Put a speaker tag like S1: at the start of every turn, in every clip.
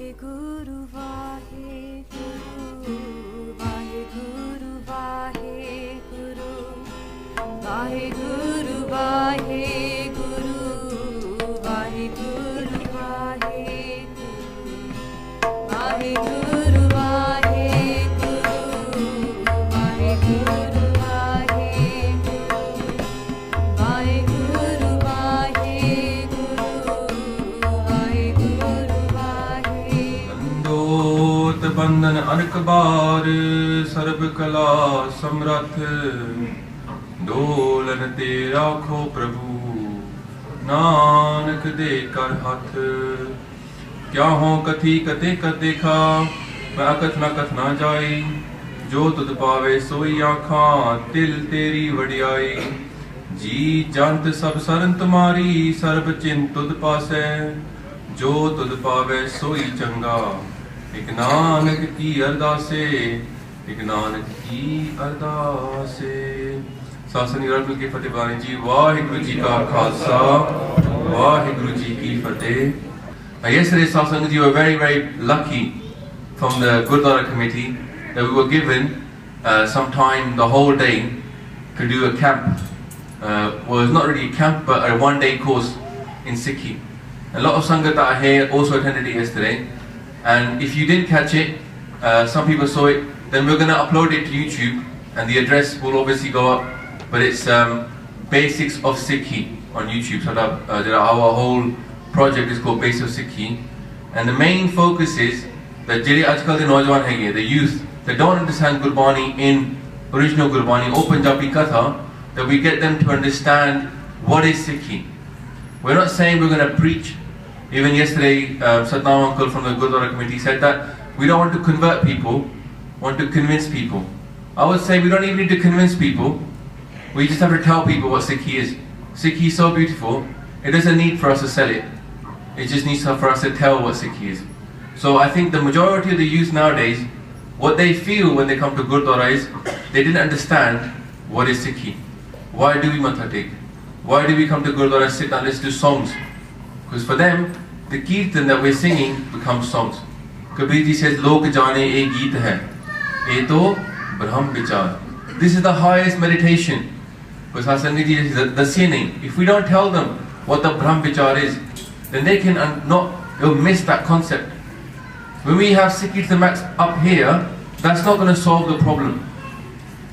S1: Vaheguru, Vaheguru, Vaheguru, Vaheguru, Vaheguru, Vaheguru, Vaheguru, Vaheguru, Vaheguru, Vaheguru, Vaheguru,
S2: बंधन अनक बार सर्व कला समरथ Dolan ते राखो प्रभु नानक दे कर हाथ क्या हो कथी कते कत देखा मैं अकथ न कथ ना जाई जो तुद पावे सोई आँखा तिल तेरी वडियाई जी जंत सब सरन तुम्हारी सर्ब चिंत तुद पासै जो तुद पावे सोई चंगा एक नानक की अरदासे एक नानक की अरदासे सासनी रत्न की फतेह बानी जी वाहिगुरु जी का खालसा वाहिगुरु जी की फतेह. Yesterday Sarangi were very lucky from the Gurdwara committee that we were given some time the whole day to do a camp. Well, it's not really a camp but a one-day course in Sikhi. A lot of Sangat that are here also attended it yesterday. And if you didn't catch it, some people saw it, then we're going to upload it to YouTube and the address will obviously go up. But it's Basics of Sikhi on YouTube. So our whole project is called Basics of Sikhi. And the main focus is that the youth that don't understand Gurbani in original Gurbani or Punjabi Katha, that we get them to understand what is Sikhi. We're not saying we're going to preach. Even yesterday, Satnam uncle from the Gurdwara committee said that we don't want to convert people, we want to convince people. I would say we don't even need to convince people, we just have to tell people what Sikhi is. Sikhi is so beautiful, it doesn't need for us to sell it. It just needs for us to tell what Sikhi is. So I think the majority of the youth nowadays, what they feel when they come to Gurdwara is, they didn't understand what is Sikhi. Why do we matha take? Why do we come to Gurdwara and sit and listen to songs? Because for them, the Kirtan that we're singing becomes songs. Kabir ji says, Lok jane e geet hai, e to Brahm vichar. This is the highest meditation. Because Sarangi ji says, if we don't tell them what the Brahm vichar is, then they can they'll miss that concept. When we have Sikhi Max up here, that's not going to solve the problem.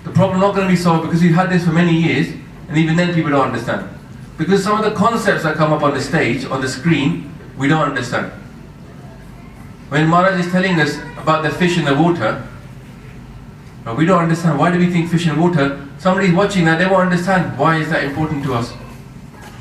S2: The problem not going to be solved because we've had this for many years, and even then people don't understand. Because some of the concepts that come up on the stage, on the screen, we don't understand. When Maharaj is telling us about the fish in the water, we don't understand. Why do we think fish in water? Somebody's watching that, they won't understand. Why is that important to us?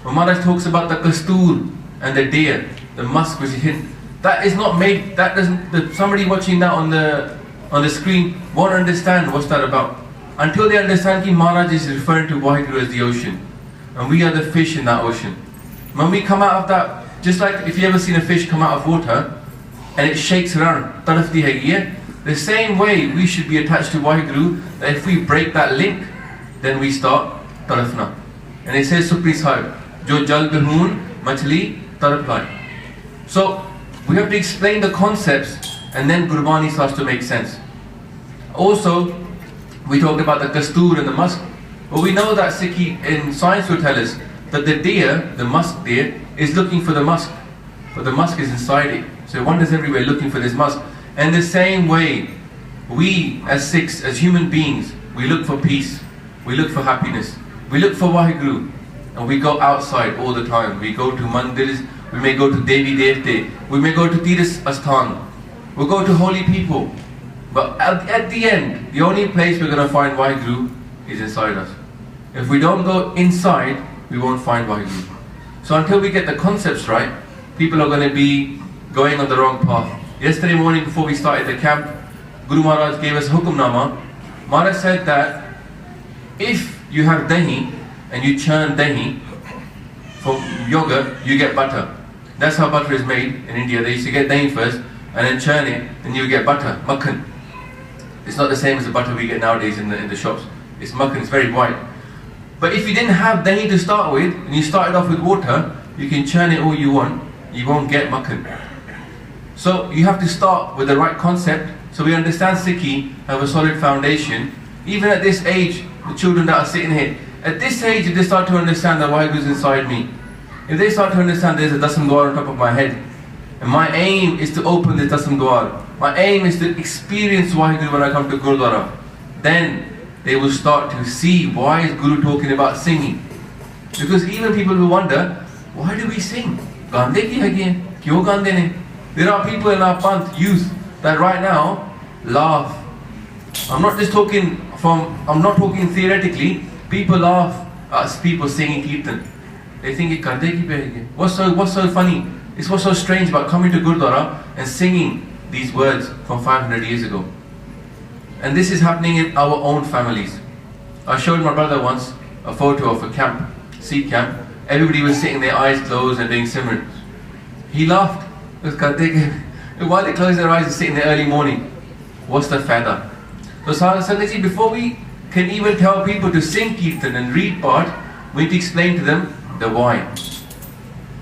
S2: When Maharaj talks about the kastur and the deer, the musk which is hidden, that is not made, that doesn't, somebody watching that on the screen won't understand what's that about. Until they understand that Maharaj is referring to Waheguru as the ocean. And we are the fish in that ocean. When we come out of that, just like if you ever seen a fish come out of water and it shakes around, the same way we should be attached to Waheguru, that if we break that link, then we start tarafna. And it says Supri Sahib, Jo jal bihoon machli taraflai. So we have to explain the concepts and then Gurbani starts to make sense. Also, we talked about the kastur and the musk. Well, we know that Sikhi in science will tell us that the deer, the musk deer, is looking for the musk. But the musk is inside it. So it wanders everywhere looking for this musk. And the same way, we as Sikhs, as human beings, we look for peace. We look for happiness. We look for Waheguru. And we go outside all the time. We go to mandirs, we may go to Devi Devte, we may go to Tiras Asthan. We'll go to holy people. But at the end, the only place we're going to find Waheguru is inside us. If we don't go inside, we won't find Waheguru. So until we get the concepts right, people are going to be going on the wrong path. Yesterday morning before we started the camp, Guru Maharaj gave us Hukam Nama. Maharaj said that if you have dahi and you churn dahi from yogurt, you get butter. That's how butter is made in India. They used to get dahi first and then churn it and you get butter, makhan. It's not the same as the butter we get nowadays in the shops. It's makhan, it's very white. But if you didn't have dahi to start with, and you started off with water, you can churn it all you want, you won't get makhan. So you have to start with the right concept, so we understand Sikhi have a solid foundation. Even at this age, the children that are sitting here, at this age, if they start to understand that Waheguru is inside me, if they start to understand there's a Dasam Dwar on top of my head, and my aim is to open this Dasam Dwar, my aim is to experience Waheguru when I come to Gurdwara, then they will start to see why is Guru talking about singing. Because even people who wonder, why do we sing? Gande ki hai kyo gande ne? There are people in our Panth youth that right now laugh. I'm not talking theoretically. People laugh at people singing Kirtan. They think it kande ki hai. What's so funny? It's what's so strange about coming to Gurdwara and singing these words from 500 years ago. And this is happening in our own families. I showed my brother once a photo of a camp, Sikh camp. Everybody was sitting, their eyes closed and doing Simran. He laughed. While they close their eyes and sit in the early morning. What's the feather? So Sarangi, before we can even tell people to sing Kirtan and read part, we need to explain to them the why.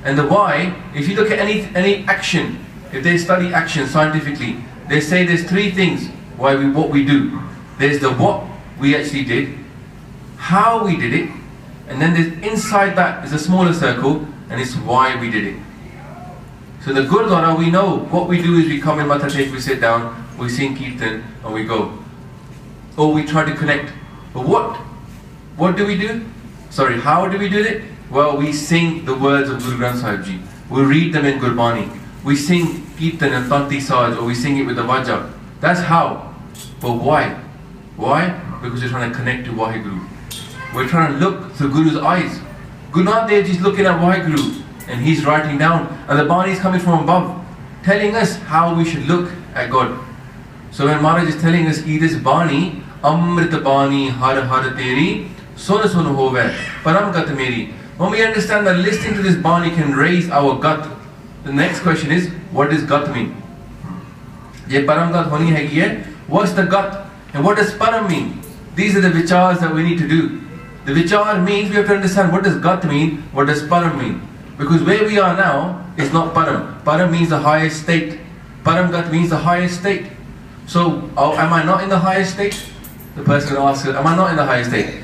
S2: And the why, if you look at any action, if they study action scientifically, they say there's three things what we do. There's the what we actually did, how we did it, and then there's inside that is a smaller circle, and it's why we did it. So the Gurdwara, we know what we do is we come in Matha Tek, we sit down, we sing Kirtan, and we go. Or we try to connect. But what do we do? Sorry, how do we do it? Well, we sing the words of Guru Granth Sahib Ji. We read them in Bani. We sing Kirtan and Tanti Saj, or we sing it with the Vajja. That's how. But why? Why? Because we're trying to connect to Waheguru. We're trying to look through Guru's eyes. Guru Nanak Dev Ji is looking at Waheguru and he's writing down, and the Bani is coming from above, telling us how we should look at God. So when Maharaj is telling us, this Bani, Amrit Bani Har Har Teri, Sun Sun Hove, Param Gat Meri. When we understand that listening to this Bani can raise our gut, the next question is, what does gut mean? Ye Param Gat Honi hai, what's the gut? And what does Param mean? These are the vichars that we need to do. The vichar means we have to understand what does gut mean, what does Param mean. Because where we are now is not Param. Param means the highest state. Param Gat means the highest state. So, am I not in the highest state? The person asks, am I not in the highest state?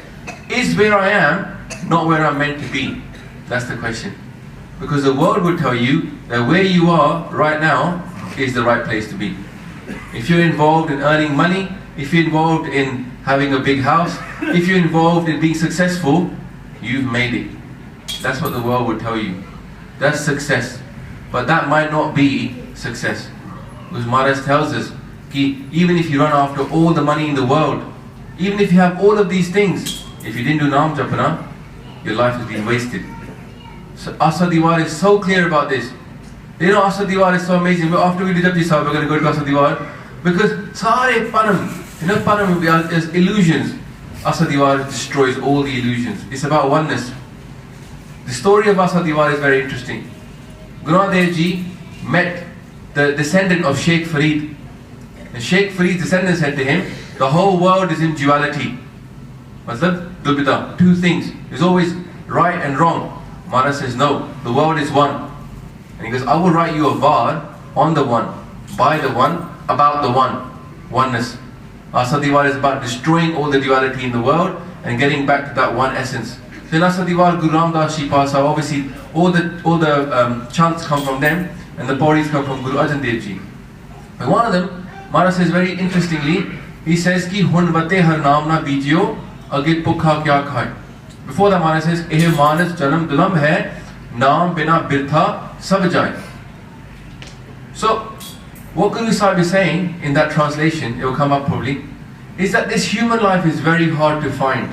S2: Is where I am not where I'm meant to be? That's the question. Because the world will tell you that where you are right now is the right place to be. If you're involved in earning money, if you're involved in having a big house, if you're involved in being successful, you've made it. That's what the world will tell you. That's success. But that might not be success. Because Maharaj tells us, even if you run after all the money in the world, even if you have all of these things, if you didn't do Naam Japana, your life has been wasted. So Asa Diwar is so clear about this. You know, Asa Diwar is so amazing. But after we do Japji Sahib, we're going to go to Asa Diwar. Because Sare Param, Param is illusions. Asa Diwar destroys all the illusions. It's about oneness. The story of Asa Diwar is very interesting. Guru Nanak Dev Ji met the descendant of Sheikh Farid. And Sheikh Farid's descendant said to him, the whole world is in duality. Matlab, dubita, two things. There's always right and wrong. Maharaj says, no, the world is one. And he goes, I will write you a var on the one, by the one, about the one. Oneness. Asa Diwar is about destroying all the duality in the world and getting back to that one essence. So in Asa Diwar, Guru Ramdas Ji Pasa, obviously all the chants come from them and the bodies come from Guru Arjan Dev Ji. And one of them, Maharaj says very interestingly, he says ki hun vate har naam na bijiyo age pukha kya khai. Before that Maharaj says, eh manas janam dulam hai naam bina birtha sab jai. So what Guru Sahib is saying in that translation, it will come up probably, is that this human life is very hard to find.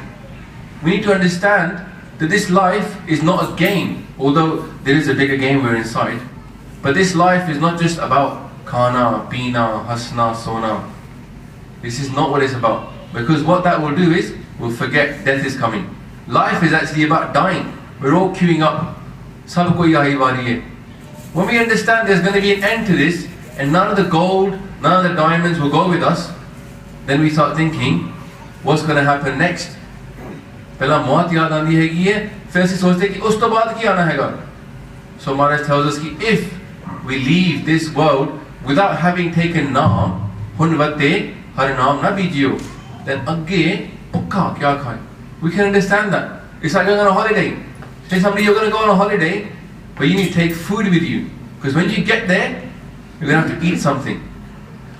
S2: We need to understand that this life is not a game, although there is a bigger game we're inside. But this life is not just about khana, pina, hasna, sona. This is not what it's about. Because what that will do is, we'll forget death is coming. Life is actually about dying. We're all queuing up. Sab koi aahi wari hai. When we understand there's going to be an end to this, and none of the gold, none of the diamonds will go with us, then we start thinking, what's going to happen next? Pehla maut yaad aandi hai, फिर से सोचते कि उस तो बाद क्या आना हैगा. So Maharaj tells us कि if we leave this world without having taken naam, hun vate har naam na bijiyo, then agge pukka kya khai. We can understand that. It's like going on a holiday. Say somebody, you're going to go on a holiday, but you need to take food with you. Because when you get there, you're going to have to eat something.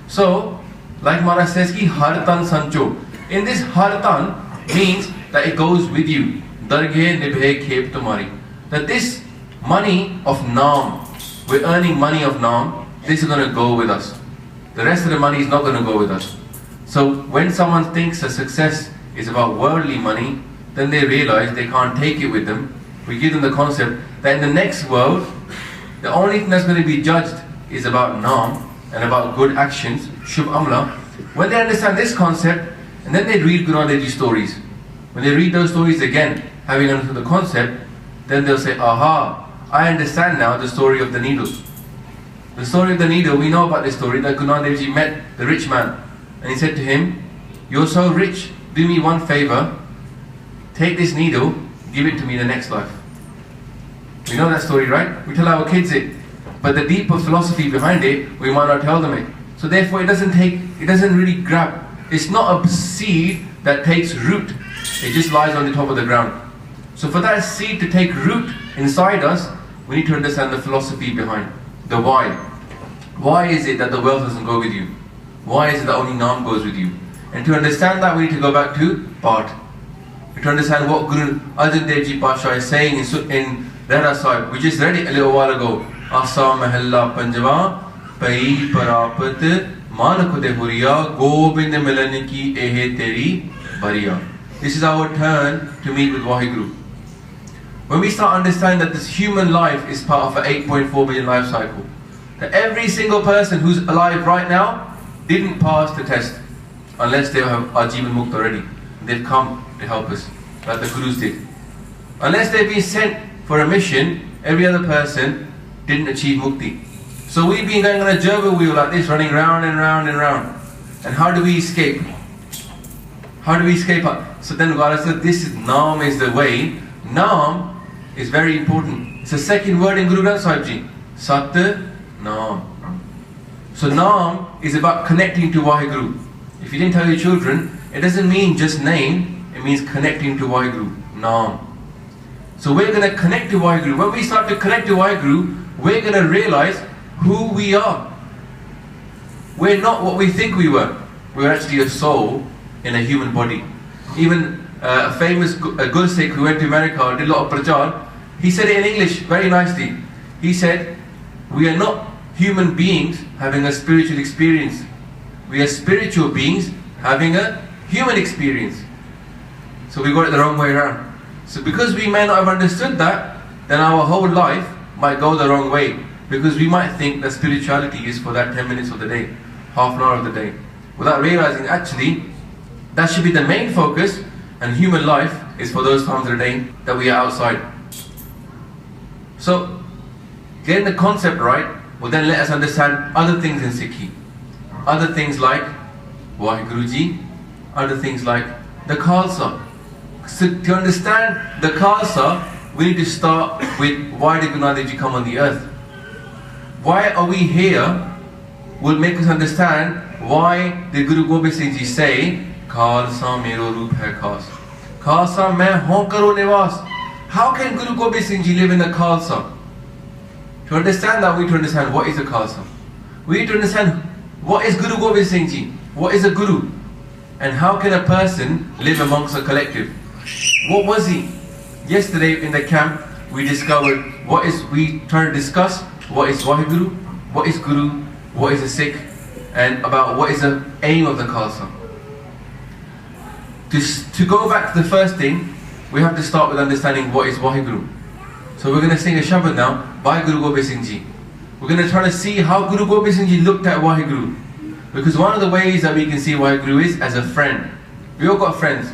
S2: So, like Maharaj says, ki har tan sancho. In this har tan means that it goes with you. Darghe nibhe khep tumari. That this money of naam, we're earning money of naam, this is going to go with us. The rest of the money is not going to go with us. So when someone thinks a success is about worldly money, then they realize they can't take it with them. We give them the concept that in the next world, the only thing that's going to be judged is about naam and about good actions, shubh amla. When they understand this concept, and then they read Guru Nanak Ji's stories. When they read those stories again, having understood the concept, then they'll say, aha, I understand now the story of the needle. The story of the needle, we know about this story, that Guru Nanak Ji met the rich man. And he said to him, you're so rich, do me one favor, take this needle, give it to me in the next life. We know that story, right? We tell our kids it. But the deeper philosophy behind it, we might not tell them it. So therefore it doesn't really grab. It's not a seed that takes root. It just lies on the top of the ground. So for that seed to take root inside us, we need to understand the philosophy behind. The why. Why is it that the wealth doesn't go with you? Why is it that only naam goes with you? And to understand that, we need to go back to Path. To understand what Guru Arjan Dev Ji Pasha is saying in Rehra Sahib. We just read it a little while ago. Asa Mahalla Panjava Pai Parapat Man Khude Huriya Gobind Milan Ki Ehe Teri Bariya. This is our turn to meet with Waheguru. When we start understanding that this human life is part of an 8.4 billion life cycle, that every single person who's alive right now didn't pass the test unless they have Ajivan Mukt already. They've come to help us, like the Gurus did. Unless they've been sent for a mission, every other person didn't achieve Mukti. So we've been going on a gerbil wheel like this, running round and round and round. And how do we escape? How do we escape? So then God said, this is Naam is the way. Naam is very important. It's the second word in Guru Granth Sahib Ji. Sat Naam. So Naam is about connecting to Waheguru. If you didn't tell your children, it doesn't mean just name, it means connecting to Waheguru. Naam. So we're going to connect to Waheguru. When we start to connect to Waheguru, we're going to realize who we are. We're not what we think we were. We're actually a soul in a human body. Even a famous Guru Sikh who went to America and did a lot of prachar, he said it in English very nicely. He said, we are not human beings having a spiritual experience. We are spiritual beings having a human experience. So we got it the wrong way around. So because we may not have understood that, then our whole life might go the wrong way. Because we might think that spirituality is for that 10 minutes of the day, half an hour of the day. Without realizing actually, that should be the main focus, and human life is for those times of the day that we are outside. So, getting the concept right will then let us understand other things in Sikhi. Other things like Vaheguru Ji, other things like the Khalsa. So to understand the Khalsa, we need to start with why did Guru Nanak Ji come on the earth? Why are we here will make us understand why did Guru Gobind Singh Ji say Khalsa Mero Roop hai Khaas. Khalsa main hoon karo nivas. How can Guru Gobind Singh Ji live in the Khalsa? To understand that, we need to understand what is a Khalsa. We need to understand what is Guru Gobind Singh Ji, what is a Guru, and how can a person live amongst a collective. What was he? Yesterday in the camp we discovered we trying to discuss what is Waheguru, what is Guru, what is a Sikh, and about what is the aim of the Khalsa. To go back to the first thing, we have to start with understanding what is Waheguru. So we're going to sing a Shabad now by Guru Gobind Singh Ji. We're going to try to see how Guru Gobind Singh Ji looked at Waheguru. Because one of the ways that we can see Waheguru is as a friend. We all got friends.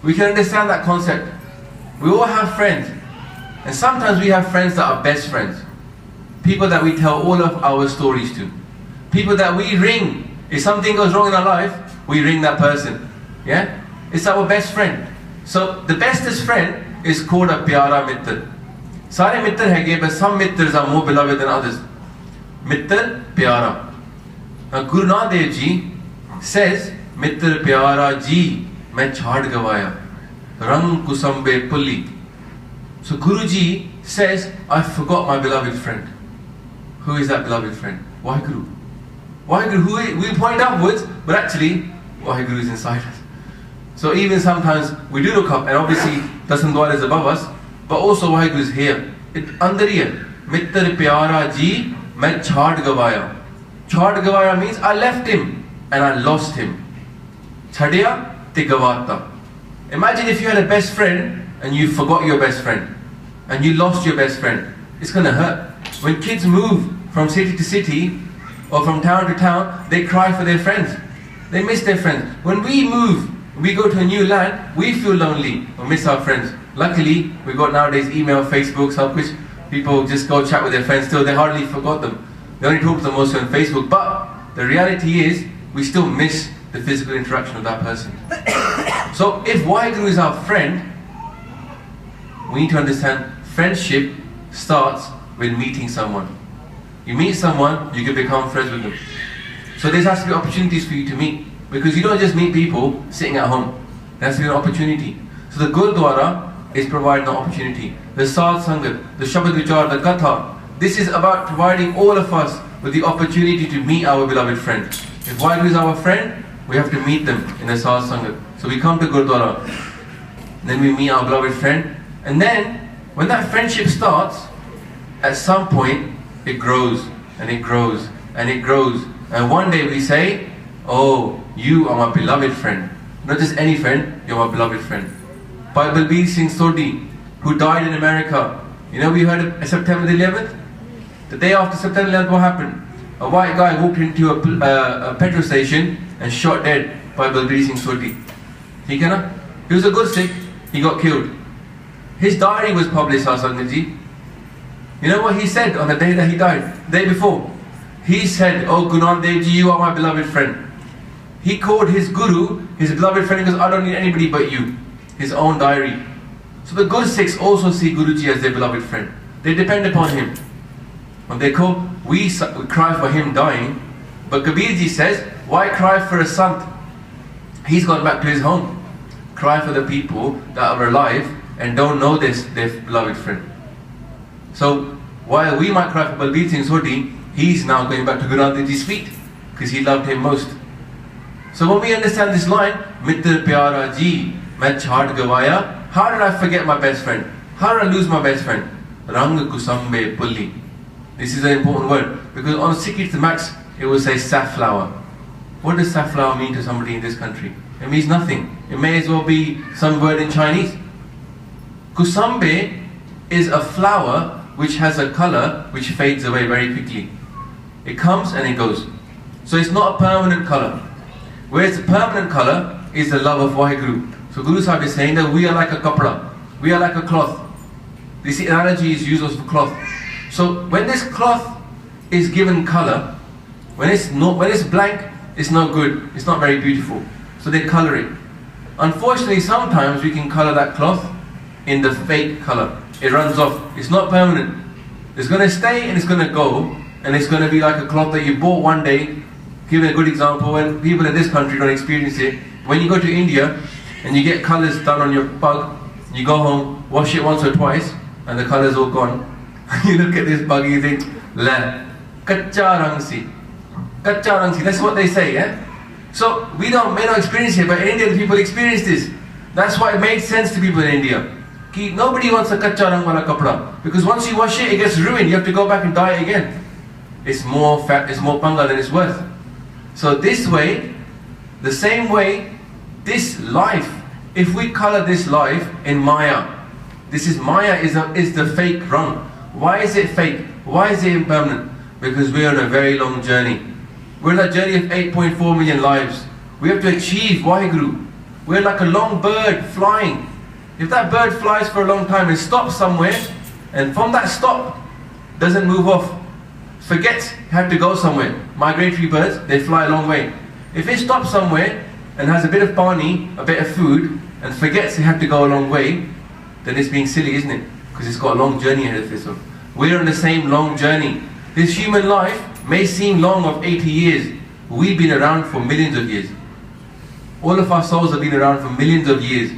S2: We can understand that concept. We all have friends. And sometimes we have friends that are best friends. People that we tell all of our stories to. People that we ring. If something goes wrong in our life, we ring that person. Yeah? It's our best friend. So the bestest friend is called a Pyara Mittr. Sare Mittr hai, but some Mittrs are more beloved than others. Mittr Pyara. Now Guru Nanak Dev Ji says, Mittr Pyara Ji, main chhad gavaya, rang kusambe pulli. So Guruji says, I forgot my beloved friend. Who is that beloved friend? Waheguru. Waheguru, who we point upwards, but actually Waheguru is inside us. So even sometimes we do look up, and obviously Dasam Dwar is above us, but also Waheguru is here. Under here. Mittr Pyara Ji, main chhad gavaya. Chhad gavaya means I left him and I lost him. Chhadiya te gavata. Imagine if you had a best friend and you forgot your best friend and you lost your best friend. It's going to hurt. When kids move from city to city or from town to town, they cry for their friends. They miss their friends. When we move, we go to a new land, we feel lonely or miss our friends. Luckily, we got nowadays email, Facebook, so which people just go chat with their friends still. They hardly forgot them. They only talk to them also on Facebook. But the reality is, we still miss the physical interaction of that person. So if Waheguru is our friend, we need to understand friendship starts with meeting someone. You meet someone, you can become friends with them. So there has to be opportunities for you to meet, because you don't just meet people sitting at home. There has to be an opportunity. So the Gurdwara is providing an opportunity. The Sad Sangat, the Shabad Vichar, the Katha. This is about providing all of us with the opportunity to meet our beloved friend. If Waheguru is our friend, we have to meet them in the Sad Sangat. So we come to Gurdwara, then we meet our beloved friend, and then when that friendship starts, at some point it grows and it grows and it grows, and one day we say, oh, you are my beloved friend. Not just any friend, you're my beloved friend. By Balbir Singh Sodhi, who died in America. You know, we heard of September the 11th? The day after September 11th, what happened? A white guy walked into a petrol station and shot dead by Balbir Singh Sodhi. Kehna? He was a good Sikh, he got killed. His diary was published, Sarangi. You know what he said on the day that he died? The day before. He said, oh Guru Nanak Dev Ji, you are my beloved friend. He called his Guru, his beloved friend, because I don't need anybody but you. His own diary. So the good Sikhs also see Guruji as their beloved friend. They depend upon him. When they call, we cry for him dying, but Kabirji says, why cry for a sant? He's gone back to his home. Cry for the people that are alive and don't know this, their beloved friend. So while we might cry for Balbir Singh Sodhi, he's now going back to Guru Nanak Dev Ji's feet because he loved him most. So when we understand this line, Mittr Pyara Ji, main chhad gavaya, how did I forget my best friend? How did I lose my best friend? Rang kusambe pulli. This is an important word because on Sikhi Max it will say safflower. What does safflower mean to somebody in this country? It means nothing. It may as well be some word in Chinese. Kusambe is a flower which has a color which fades away very quickly. It comes and it goes. So it's not a permanent color. Whereas the permanent color is the love of Waheguru. So Guru Sahib is saying that we are like a kapra. We are like a cloth. This analogy is used for cloth. So when this cloth is given color, when it's blank, it's not good. It's not very beautiful. So they color it. Unfortunately, sometimes we can color that cloth in the fake color. It runs off. It's not permanent. It's going to stay and it's going to go, and it's going to be like a cloth that you bought one day. Give a good example, when people in this country don't experience it. When you go to India and you get colors done on your pug, you go home, wash it once or twice, and the color's all gone. You look at this pug and you think, la, kacha rang si. Kacha rang si. That's what they say, yeah? So we may not experience it, but in India the people experience this. That's why it made sense to people in India. Nobody wants a kacha rang wala kapda, because once you wash it, it gets ruined. You have to go back and dye it again. It's more fat, it's more panga than it's worth. So this way, the same way, this life, if we color this life in Maya, this is Maya is the fake rang. Why is it fake? Why is it impermanent? Because we're on a very long journey. We're on a journey of 8.4 million lives. We have to achieve Waheguru. We're like a long bird flying. If that bird flies for a long time and stops somewhere, and from that stop, doesn't move off, forgets had to go somewhere. Migratory birds, they fly a long way. If it stops somewhere and has a bit of Bani, a bit of food, and forgets it had to go a long way, then it's being silly, isn't it? Because it's got a long journey ahead of it. So we're on the same long journey. This human life may seem long of 80 years, we've been around for millions of years. All of our souls have been around for millions of years.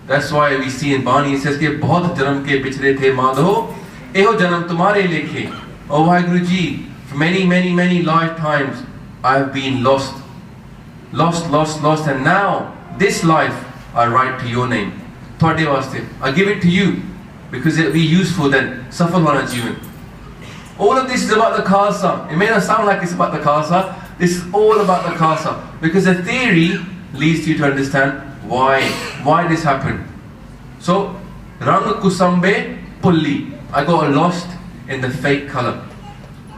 S2: That's why we see in Bani, it says, "Bahut janam ke pichre the madho, eho janam tumhare lekhe." Oh Waheguru ji, for many, many, many lifetimes, I've been lost. And now, this life, I write to your name. Thode waste. I give it to you, because it'll be useful then. Safal hona jeevan. All of this is about the Khalsa. It may not sound like it's about the Khalsa. This is all about the Khalsa. Because the theory leads you to understand why this happened. So, Rang Kusambe Pulli. I got lost in the fake color.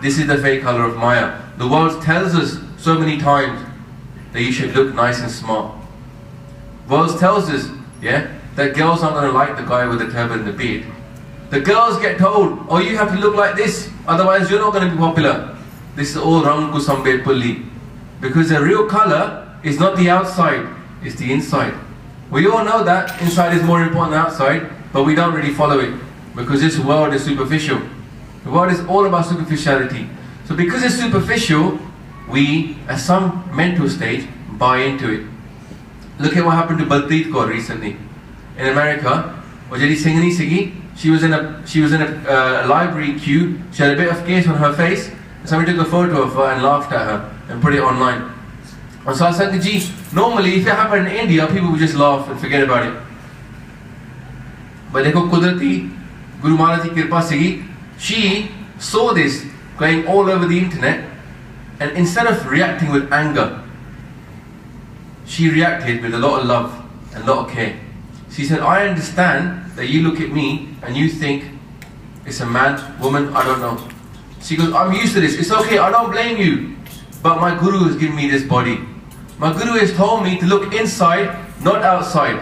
S2: This is the fake color of Maya. The world tells us so many times that you should look nice and smart. World tells us, that girls aren't going to like the guy with the turban and the beard. The girls get told, oh, you have to look like this, otherwise you're not going to be popular. This is all Rang Kusambe Pulli. Because the real color is not the outside, it's the inside. We all know that inside is more important than outside, but we don't really follow it. Because this world is superficial. The world is all about superficiality. So because it's superficial, we, at some mental stage, buy into it. Look at what happened to Balpreet Kaur recently. In America, Singh, she was in a library queue. She had a bit of case on her face. And somebody took a photo of her and laughed at her and put it online. And so I said, normally if it happened in India, people would just laugh and forget about it. But dekho Kudrati, Guru Maharaj ki Kirpa Sigi, she saw this going all over the internet, and instead of reacting with anger, she reacted with a lot of love and a lot of care. She said, I understand that you look at me and you think it's a man, woman, I don't know. She goes, I'm used to this, it's okay, I don't blame you. But my Guru has given me this body. My Guru has told me to look inside, not outside.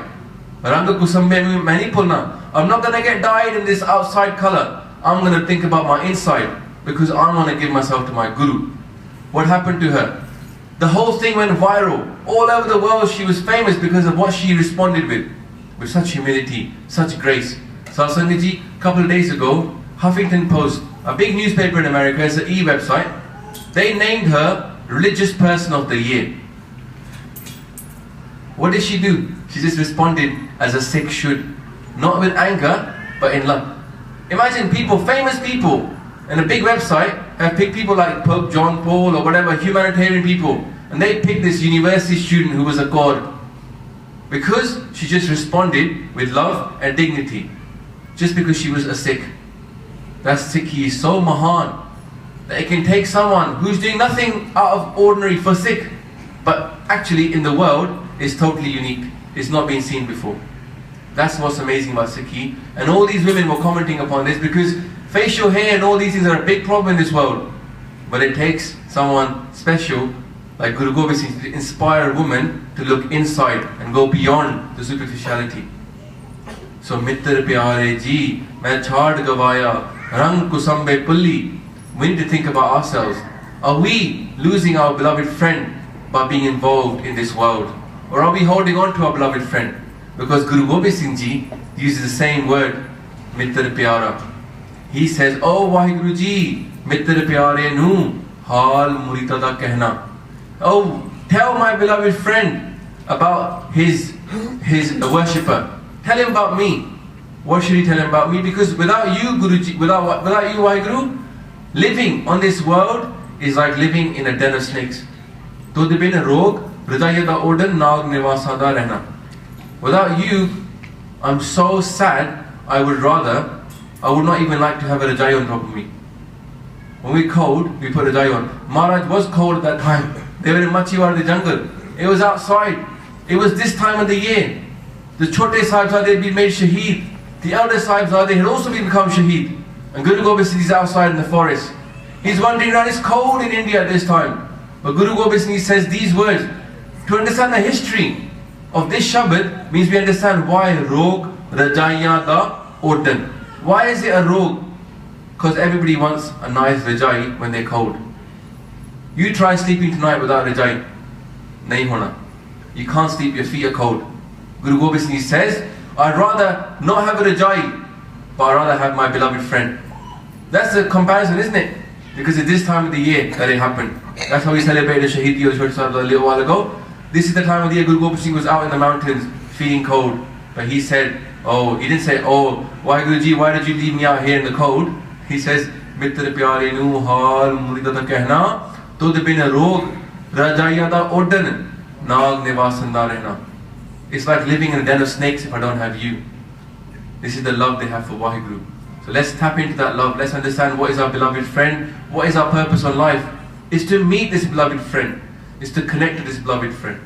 S2: I'm not going to get dyed in this outside color. I'm going to think about my inside, because I want to give myself to my Guru. What happened to her? The whole thing went viral. All over the world she was famous because of what she responded with such humility, such grace. Sarangi ji, a couple of days ago, Huffington Post, a big newspaper in America, it's an e-website, they named her Religious Person of the Year. What did she do? She just responded as a Sikh should. Not with anger, but in love. Imagine people, famous people, and a big website have picked people like Pope John Paul or whatever, humanitarian people, and they picked this university student who was a god. Because she just responded with love and dignity. Just because she was a Sikh. That Sikhi is so mahan that it can take someone who's doing nothing out of ordinary for Sikh, but actually in the world is totally unique. It's not been seen before. That's what's amazing about Sikhi. And all these women were commenting upon this because facial hair and all these things are a big problem in this world. But it takes someone special like Guru Gobind Singh to inspire a woman to look inside and go beyond the superficiality. So Mittr Piarey ji, main chhad gavaya, rang kusambe pulli. We need to think about ourselves. Are we losing our beloved friend by being involved in this world? Or are we holding on to our beloved friend? Because Guru Gobind Singh ji uses the same word, Mittr Pyara. He says, oh Waheguru ji, Mittr Pyare nu, Haal Mureeda da Kehna. Oh, tell my beloved friend about his worshipper. Tell him about me. What should he tell him about me? Because without you, Guruji, without you, Waheguru, living on this world is like living in a den of snakes. Without you, I'm so sad, I would not even like to have a rajai on top of me. When we're cold, we put a rajai on. Maharaj was cold at that time. They were in Machiwar, the jungle. It was outside. It was this time of the year. The Chote Sahibzade had been made shaheed. The elder Sahibzade had also become shaheed. And Guru Gobind Singh is outside in the forest. He's wandering around. It's cold in India at this time. But Guru Gobind Singh says these words. To understand the history of this Shabad means we understand why Rog Rajaiya da Odan. Why is it a Rog? Because everybody wants a nice Rajai when they're cold. You try sleeping tonight without Rajai. Nahi hona. You can't sleep, your feet are cold. Guru Gobind Singh says, I'd rather not have a Rajai, but I'd rather have my beloved friend. That's the comparison, isn't it? Because it's this time of the year that it happened. That's how we celebrated Shahidi of Church Sahib a little while ago. This is the time of the year Guru Gobind Singh was out in the mountains feeling cold. But he said, he didn't say, Waheguru ji, why did you leave me out here in the cold? He says, Mittr Piarey nu Haal, Mureeda Kehna, Tud bin Roag, Rajaya da Oddan, Naag Nivasanda Rehna. It's like living in a den of snakes if I don't have you. This is the love they have for Waheguru. So let's tap into that love. Let's understand what is our beloved friend. What is our purpose on life? It's to meet this beloved friend. It's to connect to this beloved friend.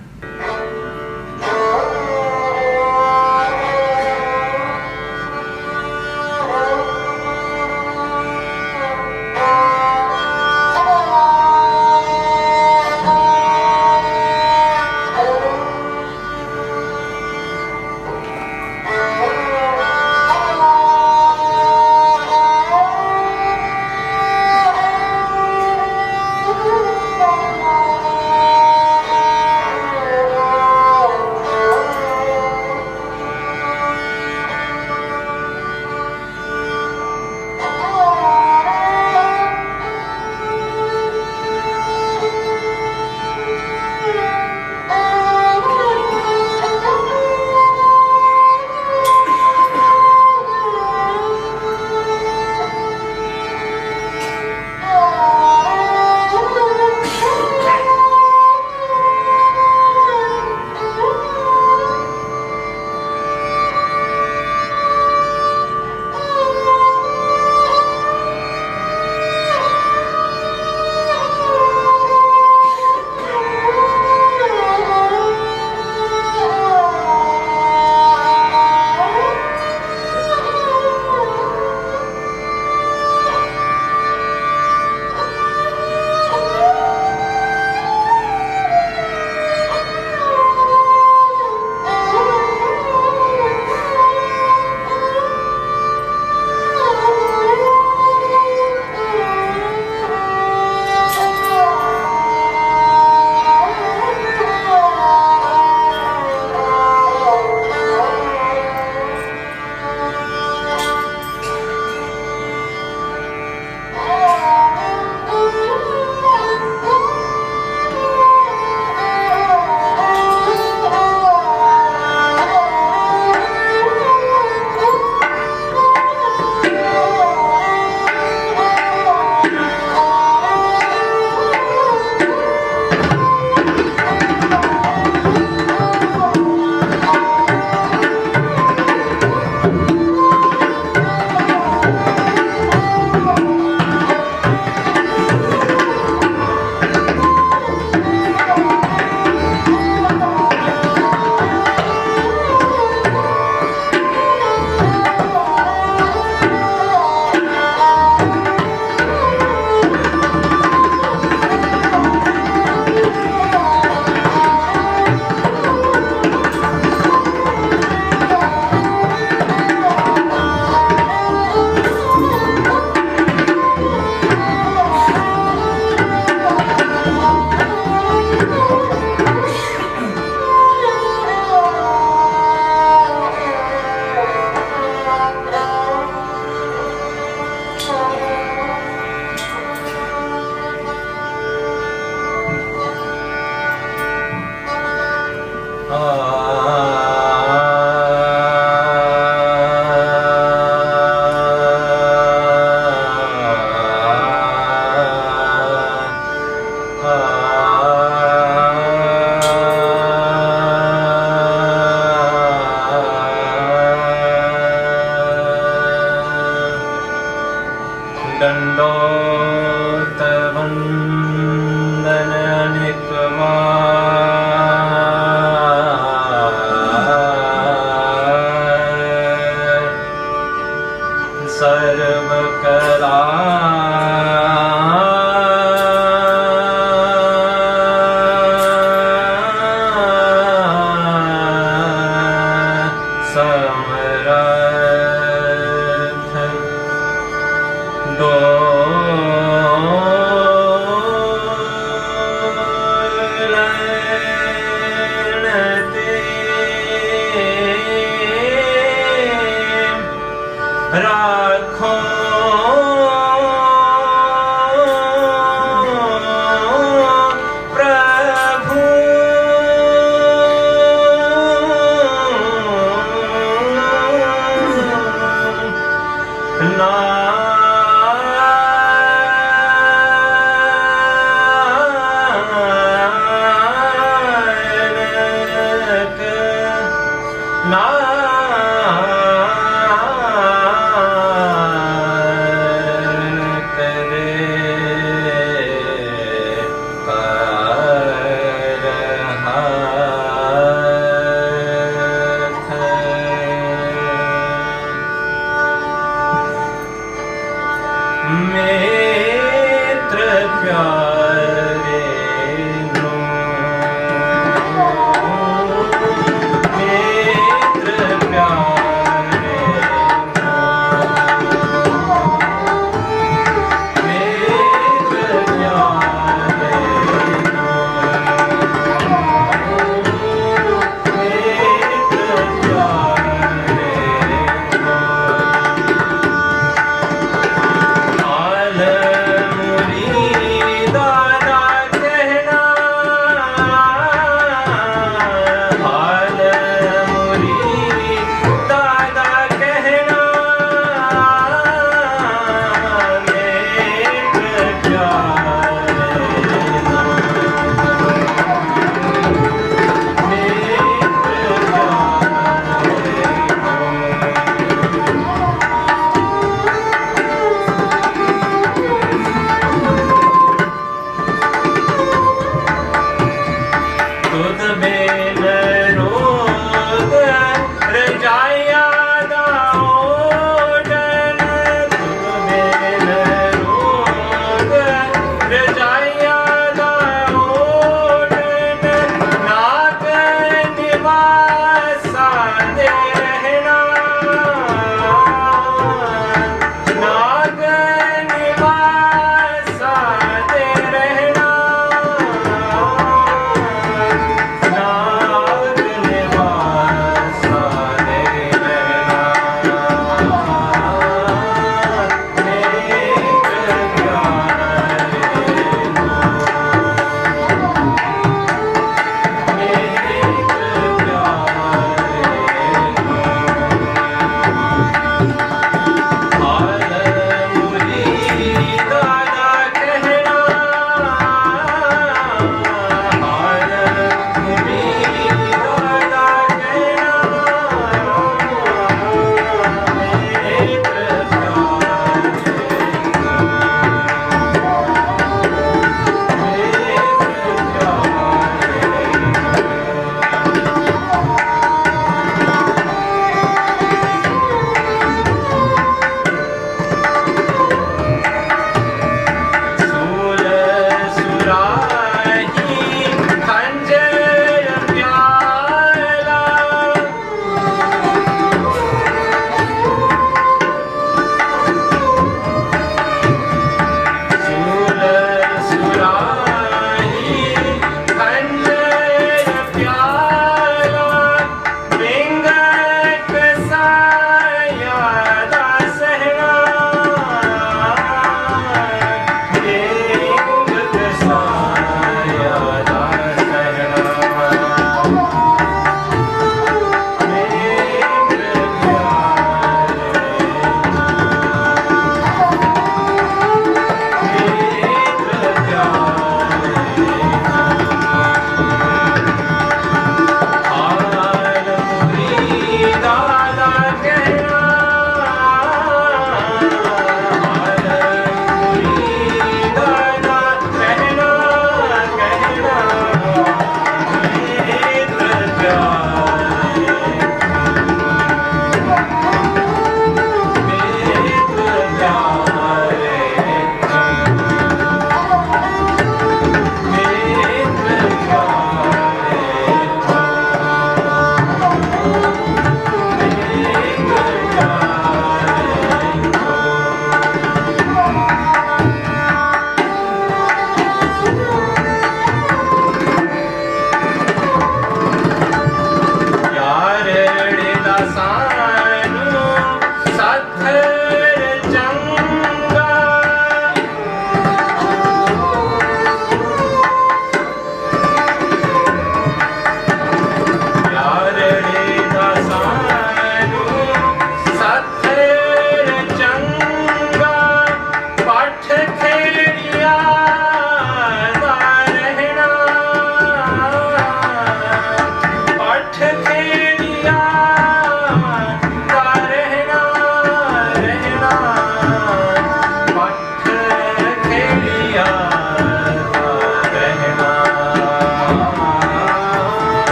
S3: Mureeda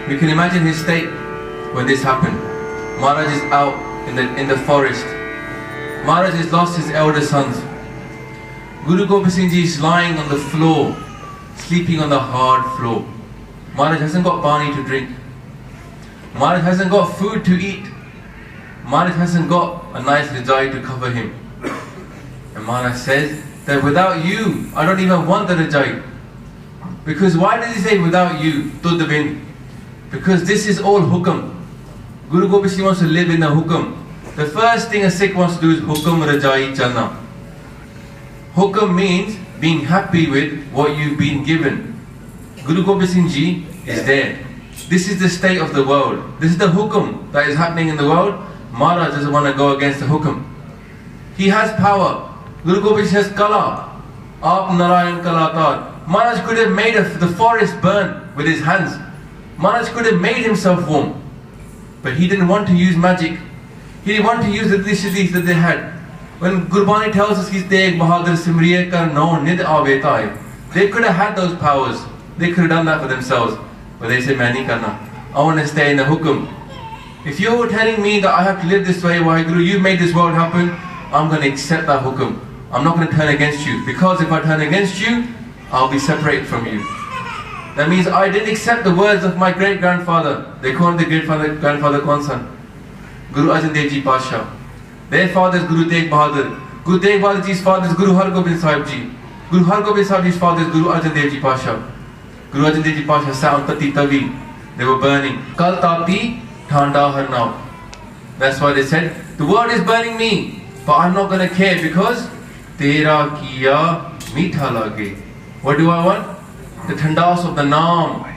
S2: You can imagine his state when this happened. Maharaj is out in the forest. Maharaj has lost his elder sons. Guru Gobind Singh Ji is lying on the floor, sleeping on the hard floor. Maharaj hasn't got Bani to drink. Maharaj hasn't got food to eat. Maharaj hasn't got a nice rajai to cover him. And Maharaj says that without you, I don't even want the rajai. Because why does he say without you, Gobind? Because this is all Hukam. Guru Gobind Singh wants to live in the Hukam. The first thing a Sikh wants to do is Hukam Rajai Chalna. Hukam means being happy with what you've been given. Guru Gobind Singh Ji is there. This is the state of the world. This is the Hukam that is happening in the world. Maharaj doesn't want to go against the Hukam. He has power. Guru Gobind Singh says Kala. Aap Narayan Kalatar. Maharaj could have made the forest burn with his hands. Maharaj could have made himself warm. But he didn't want to use magic. He didn't want to use the dishes that they had. When Gurbani tells us he's Tegh Bahadur Simriye Kar No Nid Avetai, they could have had those powers. They could have done that for themselves. But they said, Main nahi karna. I want to stay in the Hukam. If you're telling me that I have to live this way, Waheguru, you made this world happen, I'm going to accept that Hukam. I'm not going to turn against you. Because if I turn against you, I'll be separated from you. That means I didn't accept the words of my great-grandfather. They call him the great-grandfather Konsan. Guru Arjan Dev Ji Pasha. Their father is Guru Tegh Bahadur. Guru Tegh Bahadur Ji's father is Guru Har Gobind Sahib Ji. Guru Har Gobind Sahib Ji's father is Guru Arjan Dev Ji Pasha. Guru Arjan Dev Ji Pasha sat on Tati Tavi. They were burning. Kal Tati Thanda Har Now. That's why they said, the world is burning me, but I'm not going to care because Tera Kiya Meetha Lage. What do I want? The Thandas of the Naam.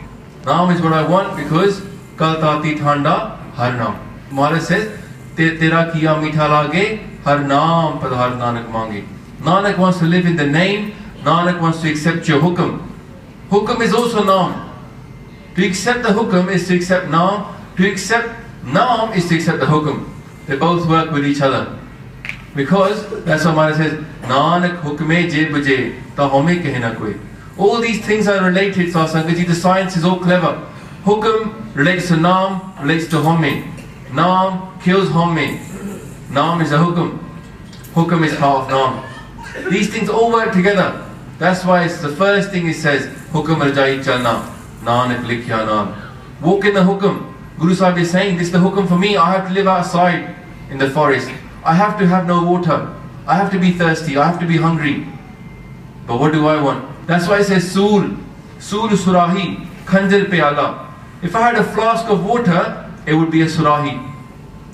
S2: Naam is what I want because Kal Tati Thanda Har Naam. Maharaj says, Tera Kiya Meetha Lage Har Naam Padhar Nanak Mange. Nanak wants to live in the name. Nanak wants to accept your Hukam. Hukam is also Naam. To accept the Hukam is to accept Naam. To accept Naam is to accept the Hukam. They both work with each other. Because that's what Maharaj says, Nanak Hukme Je Baje Ta Home Kehna Koi. All these things are related, Sarangi. The science is all clever. Hukam relates to Naam, relates to Home. Naam kills Home. Naam is a Hukam. Hukam is part of Naam. These things all work together. That's why it's the first thing it says, Hukam Rajai Chalna, Nanak Likhya Naam. Walk in the Hukam. Guru Sahib is saying, this is the Hukam for me. I have to live outside in the forest. I have to have no water. I have to be thirsty. I have to be hungry. But what do I want? That's why it says Sool Surahi, Khanjar Pyala. If I had a flask of water, it would be a Surahi,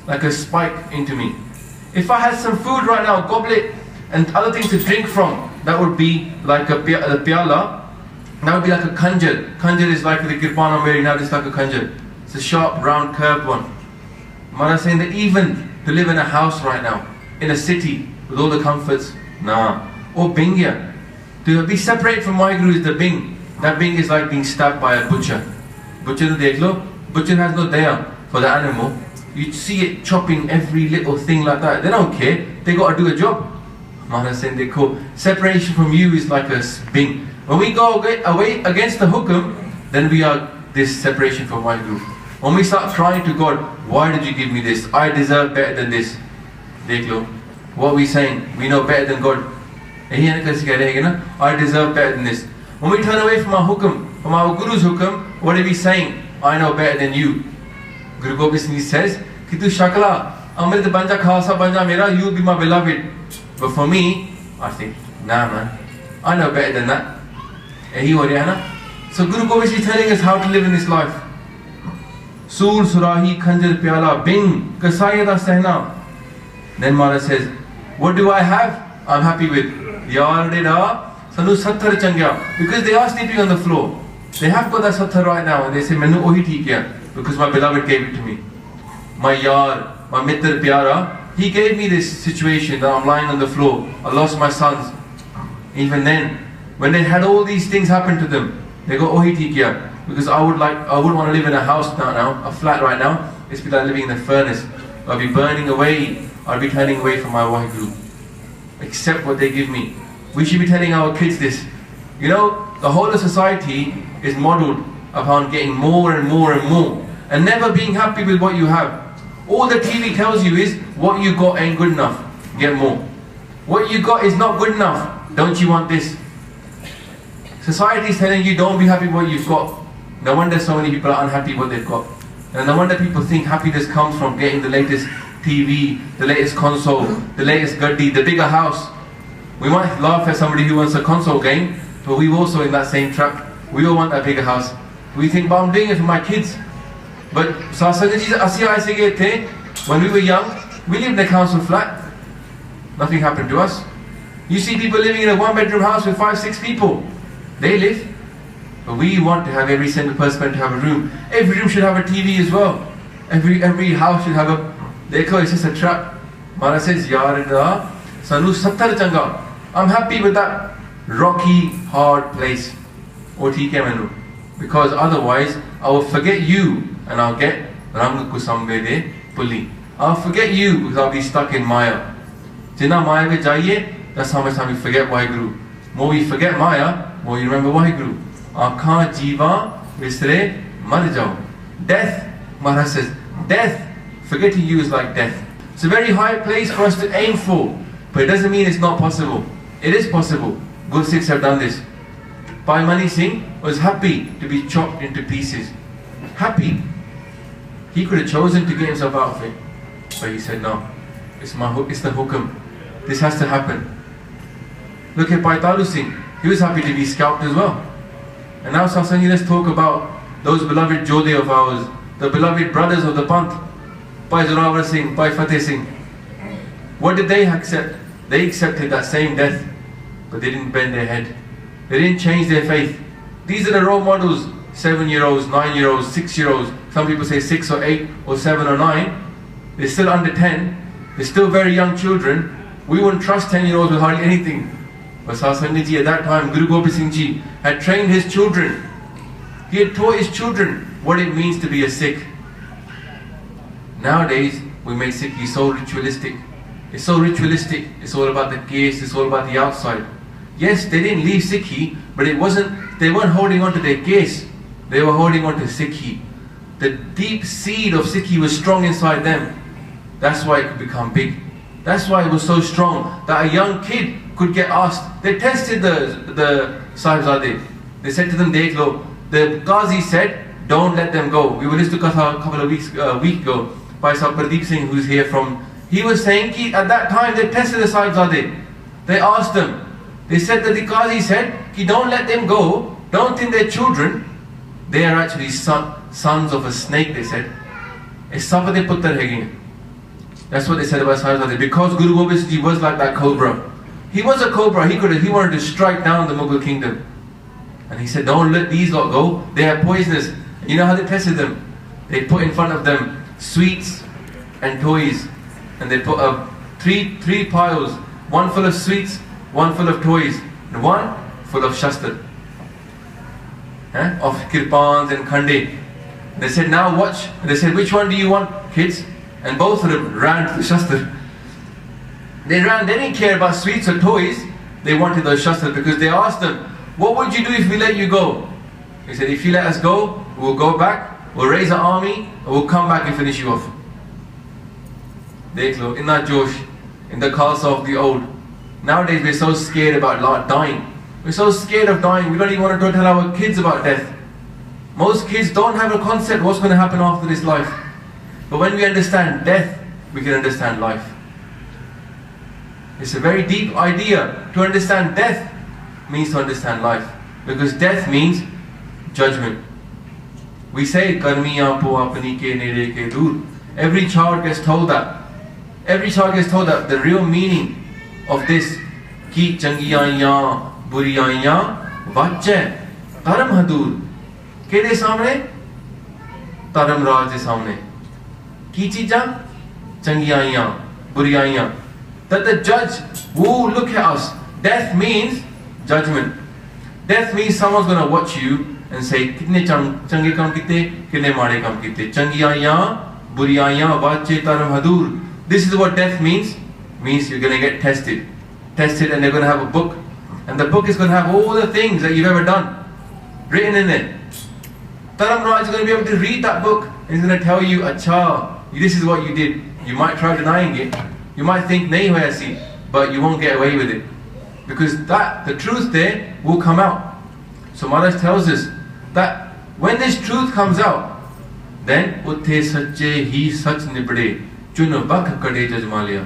S2: like a spike into me. If I had some food right now, a goblet, and other things to drink from, that would be like a Pyala. That would be like a Khanjar. Khanjar is like the Kirpan or Mero, now it's like a Khanjar. It's a sharp, round, curved one. Maharaj is saying that even to live in a house right now, in a city, with all the comforts, nah. Or Bingya. To be separated from Waheguru is the Bing. That Bing is like being stabbed by a butcher. Butcher has no daya for the animal. You see it chopping every little thing like that. They don't care. They got to do a job. Maharaj saying they call separation from you is like a Bing. When we go away against the Hukam, then we are this separation from Waheguru. When we start crying to God, why did you give me this? I deserve better than this. Dekh lo. What are we saying? We know better than God. I deserve better than this. When we turn away from our hukam, from our Guru's hukam, what are we saying? I know better than you. Guru Gobind Singh says, Ki tu shakla, Amrit banja Khalsa banja Mera, you will be my beloved. But for me, I think, nah man, I know better than that. So Guru Gobind Singh is telling us how to live in this life. Soor surahi khanjar pyala bing kasayada sehna. Then Mara says, what do I have? I'm happy with. Yaar deda sanu satthar changya. Because they are sleeping on the floor. They have got that satthar right now and they say, Manu ohi theek hai. Because my beloved gave it to me. My yar, my Mittr Piara, he gave me this situation that I'm lying on the floor. I lost my sons. Even then, when they had all these things happen to them, they go, ohi theek hai. Because I wouldn't want to live in a house now, a flat right now. It's be like living in a furnace. I'll be burning away. I'll be turning away from my Waheguru. Accept what they give me. We should be telling our kids this. You know, the whole of society is modelled upon getting more and more and more, and never being happy with what you have. All the TV tells you is, what you got ain't good enough. Get more. What you got is not good enough. Don't you want this? Society is telling you, don't be happy with what you've got. No wonder so many people are unhappy with what they've got. And no wonder people think happiness comes from getting the latest TV, the latest console, the latest gaddi, the bigger house. We might laugh at somebody who wants a console game, but we're also in that same trap. We all want that bigger house. We think, but I'm doing it for my kids. But when we were young, we lived in a council flat. Nothing happened to us. You see people living in a one-bedroom house with 5-6 people. They live. But we want to have every single person to have a room. Every room should have a TV as well. Every house should have a... It's just a trap. Mara says, Yarida, Sanu Sattar Changa. I'm happy with that rocky, hard place. Because otherwise, I will forget you and I'll get Rang Kusambede Puli. I'll forget you because I'll be stuck in Maya. Jina Maya mein jaiye, that's how much time we forget Waheguru. More we forget Maya, more you remember Waheguru. Aakhan jiva visre mar jao. Death, Maharaj says, death, forgetting you is like death. It's a very high place for us to aim for, but it doesn't mean it's not possible. It is possible. Good Sikhs have done this. Bani Singh was happy to be chopped into pieces. Happy. He could have chosen to get himself out of it, but he said no. It's the hukam. This has to happen. Look at Bani Singh. He was happy to be scalped as well. And now Sarangi, let's talk about those beloved Jodhe of ours, the beloved brothers of the Panth. Bhai Zorawar Singh, Bhai Fateh Singh. What did they accept? They accepted that same death, but they didn't bend their head. They didn't change their faith. These are the role models, 7-year-olds, 9-year-olds, 6-year-olds. Some people say 6 or 8 or 7 or 9. They're still under 10. They're still very young children. We wouldn't trust 10-year-olds with hardly anything. But Sarangi ji at that time, Guru Gobind Singh ji had trained his children. He had taught his children what it means to be a Sikh. Nowadays, we make Sikhi so ritualistic. It's so ritualistic. It's all about the case. It's all about the outside. Yes, they didn't leave Sikhi, but they weren't holding on to their case. They were holding on to Sikhi. The deep seed of Sikhi was strong inside them. That's why it could become big. That's why it was so strong that a young kid could get asked. They tested the Sahibzade. They said to them, Dekh lo, the Qazi said, don't let them go. We were listening to Katha a couple of weeks ago by Pradeep Singh, who's here from. He was saying at that time they tested the Sahibzade. They asked them. They said that the Qazi said, don't let them go. Don't think they're children. They are actually sons of a snake, they said. That's what they said about Sahibzade. Because Guru Gobind Singh Ji was like that cobra. He was a cobra. He wanted to strike down the Mughal kingdom. And he said, don't let these lot go. They are poisonous. You know how they tested them? They put in front of them sweets and toys. And they put three piles. One full of sweets, one full of toys, and one full of shastra. Of kirpans and khande. They said, now watch. And they said, which one do you want, kids? And both of them ran to the shastra. They ran, they didn't care about sweets or toys. They wanted those shastras because they asked them, what would you do if we let you go? He said, if you let us go, we'll go back we'll raise an army, and we'll come back and finish you off. Dekh lo, inna josh, in the Khalsa of the old. Nowadays we're so scared about dying. We're so scared of dying, we don't even want to tell our kids about death. Most kids don't have a concept what's going to happen after this life. But when we understand death, we can understand life. It's a very deep idea. To understand death means to understand life. Because death means judgment. We say, Karmiyan po apni ke nere ke dur. Every child gets told that. Every child gets told that the real meaning of this, ki changiyan buriyaiyan vachche taram hadur. Kede samne? Taram Raj de samne. Ki cheezan? Changiyaiyan, buriyaiyan. That the judge will look at us. Death means judgment. Death means someone's going to watch you and say, kitne change kam kite, kitne made kam kite. Changiyaiyan, buriyaiyan, vachche taram hadur. This is what death means. Means you're going to get tested. Tested, and they're going to have a book. And the book is going to have all the things that you've ever done written in it. Taram Raj is going to be able to read that book and he's going to tell you, Acha, this is what you did. You might try denying it. You might think, nahi hoya si, but you won't get away with it. Because the truth there will come out. So Maharaj tells us that when this truth comes out, then utthe sache hi sach nibde chun vakh kade jajmaliya.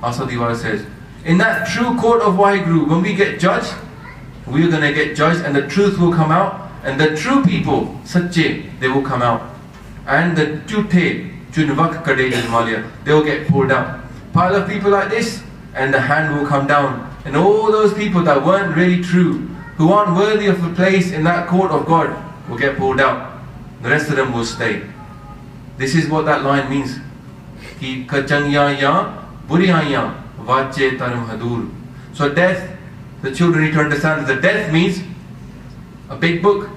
S2: Asa Diwara says, in that true court of Waheguru, when we get judged, we're going to get judged and the truth will come out. And the true people, Sache, they will come out. And the Chute, Chunvak Kade Jajmaliya, they will get pulled out. Pile of people like this, and the hand will come down. And all those people that weren't really true, who aren't worthy of a place in that court of God, will get pulled out. The rest of them will stay. This is what that line means. Ki kachangya ya, buriyaya, vache taram hadur. So death, the children need to understand that the death means a big book.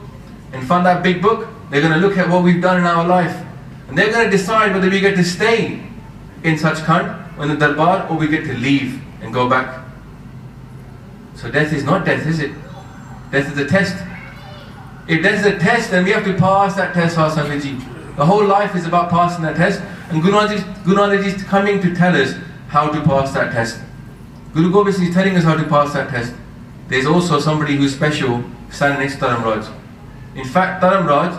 S2: And from that big book, they're going to look at what we've done in our life. And they're going to decide whether we get to stay in such Khand, in the Darbar, or we get to leave and go back. So death is not death, is it? Death is a test. If death is a test, then we have to pass that test, Sangaji. The whole life is about passing that test. And Guru Nanak is coming to tell us how to pass that test. Guru Gobind is telling us how to pass that test. There's also somebody who's special standing next to Taram Raj. In fact, Taram Raj,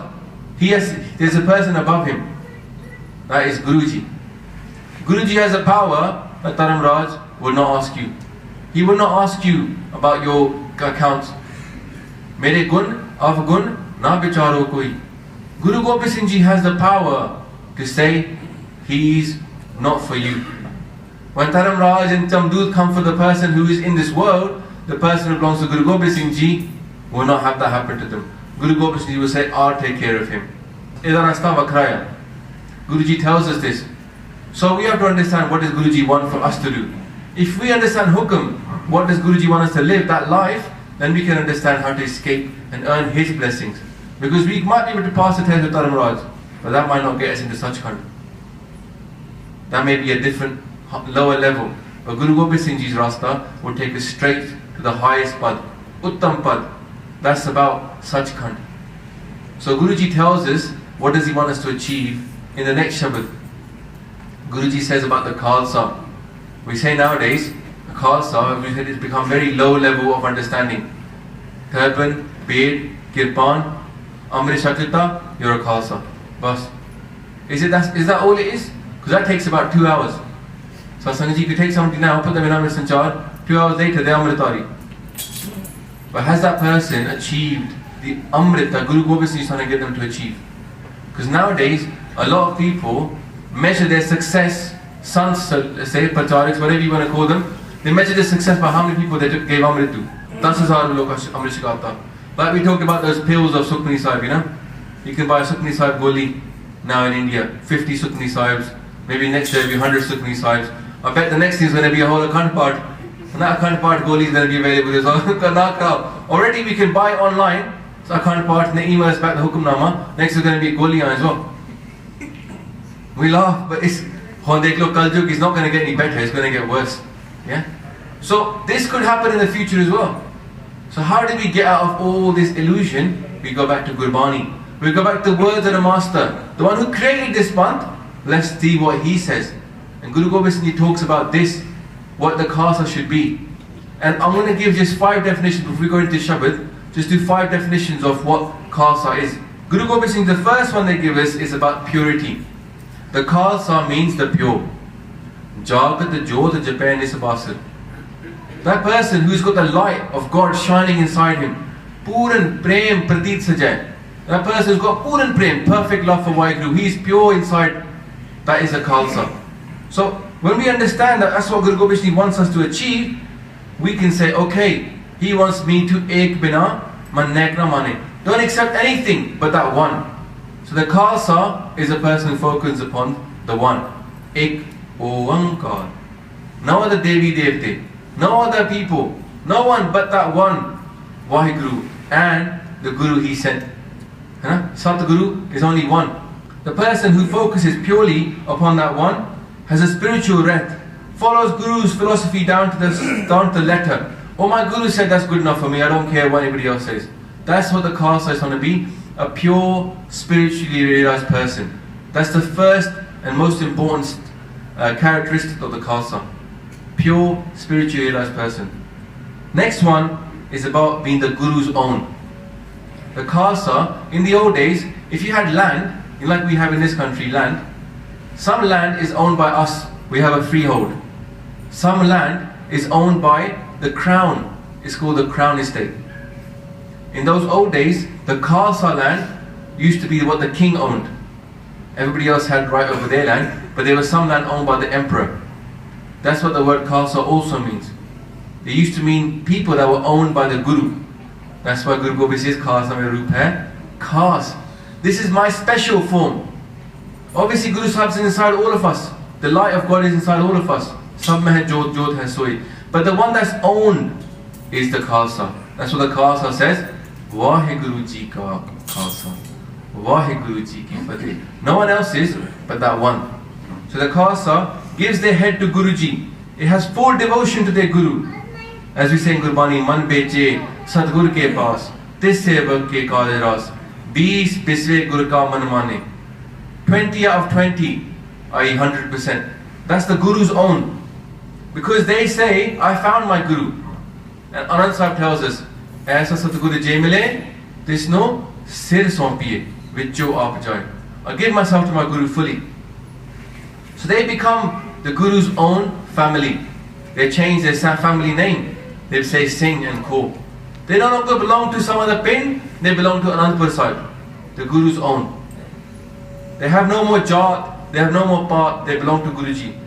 S2: there's a person above him. That is Guruji. Guruji has a power that Taram Raj will not ask you. He will not ask you about your accounts. Mere gun, av gun, na bicharo koi. Guru Gobind Singh Ji has the power to say, he's not for you. When Taram Raj and Tamdood come for the person who is in this world, the person who belongs to Guru Gobind Singh Ji will not have that happen to them. Guru Gobind Singh Ji will say, I'll take care of him. Guruji tells us this. So we have to understand what does Guruji want for us to do. If we understand Hukam, what does Guruji want us to live, that life, then we can understand how to escape and earn his blessings. Because we might be able to pass the test with Taram Raj, but that might not get us into Sachkhand. That may be a different, lower level. But Guru Gobind Singh Ji's Rasta will take us straight to the highest pad, Uttam pad. That's about Sachkhand. So Guruji tells us, what does he want us to achieve in the next Shabad? Guruji says about the Khalsa. We say nowadays, the Khalsa, we said it's become very low level of understanding. Turban, beard, kirpan, Amrit Shakrita, you're a Khalsa. Bas. Is that all it is? Because that takes about 2 hours. So Sangaji, you take somebody now, put them in Amrit Sanchar, 2 hours later they're Amritari. But has that person achieved the Amrit that Guru Gobind Singh is trying to get them to achieve? Because nowadays, a lot of people measure their success, sons, say, Pachariks, whatever you want to call them, they measure their success by how many people they gave Amrit to. 10,000 log Amrit Shikata. Like we talked about those pills of Sukhmani Sahib, you know? You can buy a Sukhmani Sahib Goli now in India, 50 Sukhmani Sahibs, maybe next year will be 100 Sukhmani Sahibs. I bet the next thing is going to be a whole Akhand Path. And that Akhand Path Goli is going to be available as well. Already we can buy online, so Akhand Path, and they email us back the Hukamnama. Next is going to be Goli as well. We laugh, but it's Kaljuk is not going to get any better, it's going to get worse. Yeah? So this could happen in the future as well. So how do we get out of all this illusion? We go back to Gurbani. We go back to the words of the Master, the one who created this month. Let's see what he says. And Guru Gobind Singh talks about this, what the Khalsa should be. And I'm going to give just 5 definitions before we go into Shabad. Just do 5 definitions of what Khalsa is. Guru Gobind Singh, the first one they give us is about purity. The Khalsa means the pure. Jaagat, Jape, Nisbasur. That person who's got the light of God shining inside him. Puran Prem Pratit Sajay. That person who's got Puran Prem, perfect love for Waheguru. He's pure inside. That is a Khalsa. So when we understand that that's what Guru Gobind Singh wants us to achieve, we can say, okay, he wants me to ek bina man nek na mane. Don't accept anything but that one. So the Khalsa is a person who focuses upon the one. Ek Oankar. No other Devi Devte, no other people, no one but that one Waheguru and the Guru he sent. Satguru is only one. The person who focuses purely upon that one has a spiritual wreath, follows Guru's philosophy down to the letter. Oh, my Guru said that's good enough for me, I don't care what anybody else says. That's what the Khalsa is going to be, a pure, spiritually realized person. That's the first and most important characteristic of the Khalsa. Pure, spiritually realized person. Next one is about being the Guru's own. The Khalsa, in the old days, if you had land, like we have in this country, land, some land is owned by us, we have a freehold. Some land is owned by the crown, it's called the crown estate. In those old days, the Khalsa land used to be what the king owned. Everybody else had right over their land, but there was some land owned by the emperor. That's what the word Khalsa also means. It used to mean people that were owned by the Guru. That's why Guru Gobind says, Khaas mein Roop hai, Khaas. This is my special form. Obviously Guru Sahib is inside all of us. The light of God is inside all of us. Sab mein hai jot, jot hai soi. But the one that's owned is the Khalsa. That's what the Khalsa says. Waheguru ji ka Khalsa. Waheguru ji ki fateh. No one else is but that one. So the Khalsa gives their head to Guruji. It has full devotion to their Guru. As we say in Bani, Man beche Sadgur ke paas, tis sevak ke kaal ras, 20 bisve Guru ka man mane. 20 out of 20, i.e. 100%. That's the Guru's own. Because they say, I found my Guru. And Anand Sahib tells us, Aisa Satguru je mile, tisno sir sompiye, vicho aap jaye. I give myself to my Guru fully. So they become the Guru's own family. They change their family name. They say Singh and Co. They no longer belong to some other pin, they belong to Anandpur Sahib, the Guru's own. They have no more Jat, they have no more part, they belong to Guruji.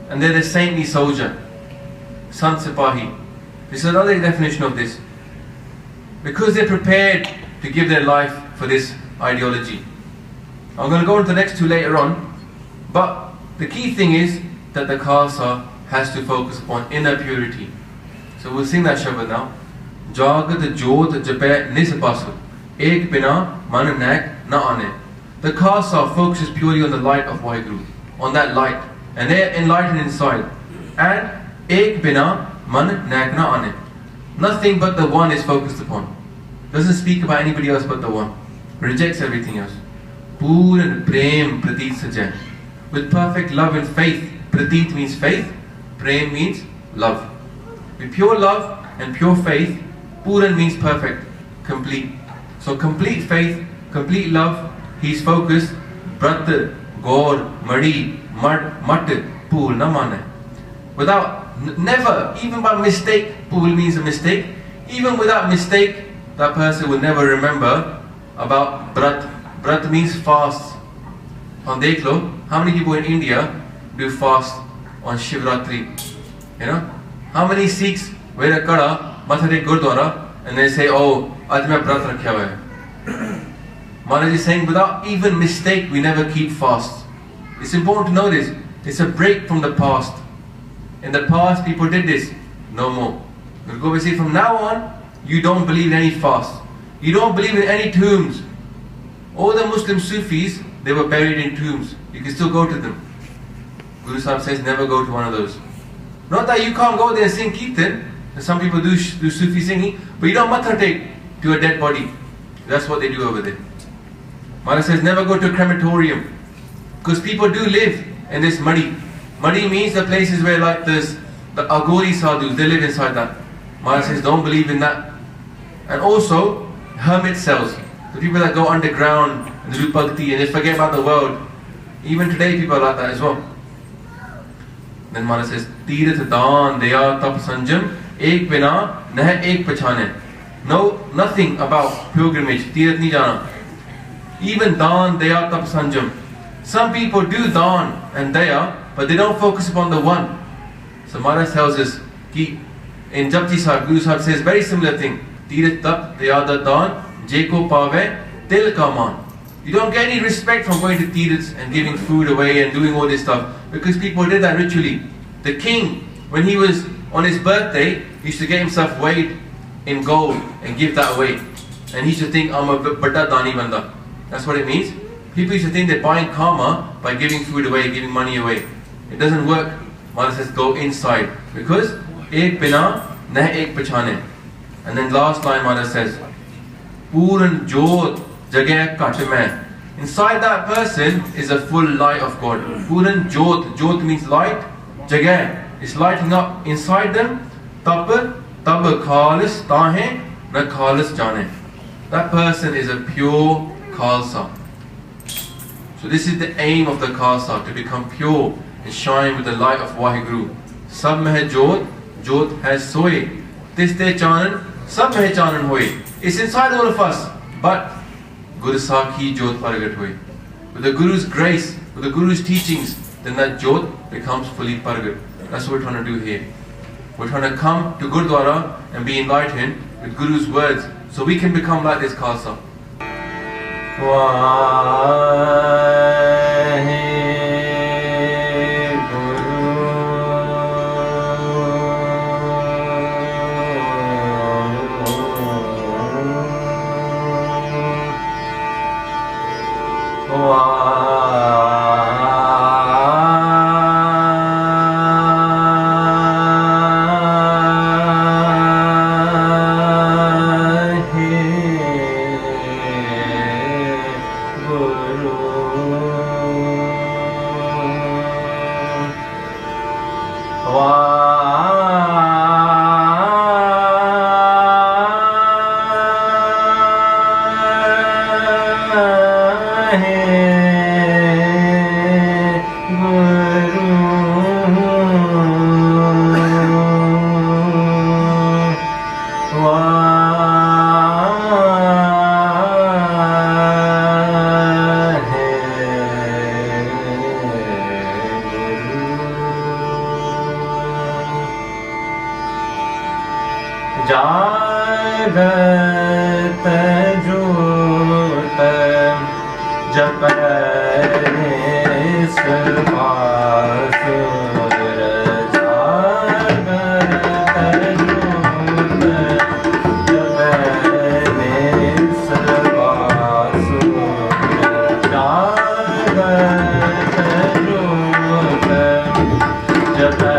S2: And they're the saintly soldier, Sant Sipahi. This is another definition of this. Because they're prepared to give their life for this ideology. I'm going to go into the next two later on, but the key thing is that the Khalsa has to focus upon inner purity. So we'll sing that Shabad now. Jaagat, Jape, Nisbasur. Ek bina man nek na ane. The Khalsa focuses purely on the light of Waheguru, on that light, and they're enlightened inside. And ek bina man nek na ane. Nothing but the one is focused upon. Doesn't speak about anybody else but the one. Rejects everything else. Puran Prem Pratit Sajay. With perfect love and faith. Pratit means faith, Prem means love. With pure love and pure faith, Puran means perfect, complete. So complete faith, complete love, he's focused. Brat, Gaur, Madi, Mat, Pul, Namane. Without, never, even by mistake, Pul means a mistake. Even without mistake, that person will never remember about Brat. Brat means fast. On Dekhlo, how many people in India do fast on Shivratri? You know? How many Sikhs wear a kada, matha Gurdwara, and they say, oh, aaj main brat rakhya hua hai. Maharaj is saying, without even mistake, we never keep fast. It's important to know this. It's a break from the past. In the past, people did this. No more. Guru Gobind says, from now on, you don't believe in any fast. You don't believe in any tombs. All the Muslim Sufis, they were buried in tombs. You can still go to them. Guru Sahib says, never go to one of those. Not that you can't go there and sing Kirtan. Some people do Sufi singing, but you don't matha take to a dead body. That's what they do over there. Maharaj says never go to a crematorium, because people do live in this muddy. Muddy means the places where like there's the Agori sadhus, they live inside that. Maharaj says don't believe in that. And also hermit cells, the people that go underground and do bhakti and they forget about the world. Even today people are like that as well. Then Maharaj says Tirat daan daya tap sanjam ek bina nah ek pachane. No, nothing about pilgrimage, Tirat nahi jana. Even daan daya tap sanjam. Some people do daan and daya, but they don't focus upon the one. So Maharaj tells us ki in Japji Sahib, Guru Sahib says very similar thing. Tirat tap daya da daan jeko pave til ka maan. You don't get any respect from going to Tirats and giving food away and doing all this stuff, because people did that ritually. The king, when he was on his birthday, he used to get himself weighed in gold and give that away. And he used to think, I'm a bada dani banda. That's what it means. People used to think they're buying karma by giving food away, giving money away. It doesn't work. Maharaj says go inside, because ek bina nah ek pachane. And then last line Maharaj says, Puran jot jagah kat mein. Inside that person is a full light of God. Puran jot, jot means light, jagah is lighting up inside them. Tab khalis tahe na khalis jane. That person is a pure Khalsa. So this is the aim of the Khalsa, to become pure and shine with the light of Waheguru. Sab mein hai jot, jot hai soye. Tis te chanan, sab mein chanan hoye. It's inside all of us, but Guru Sakhi Jot Paragat hoye. With the Guru's grace, with the Guru's teachings, then that Jot becomes fully Paragat. That's what we're trying to do here. We're trying to come to Gurdwara and be enlightened with Guru's words, so we can become like this Khalsa.
S3: Jaagat jot Jape Nisbasur. Jaagat jot Jape Nisbasur. Jaagat jot Jape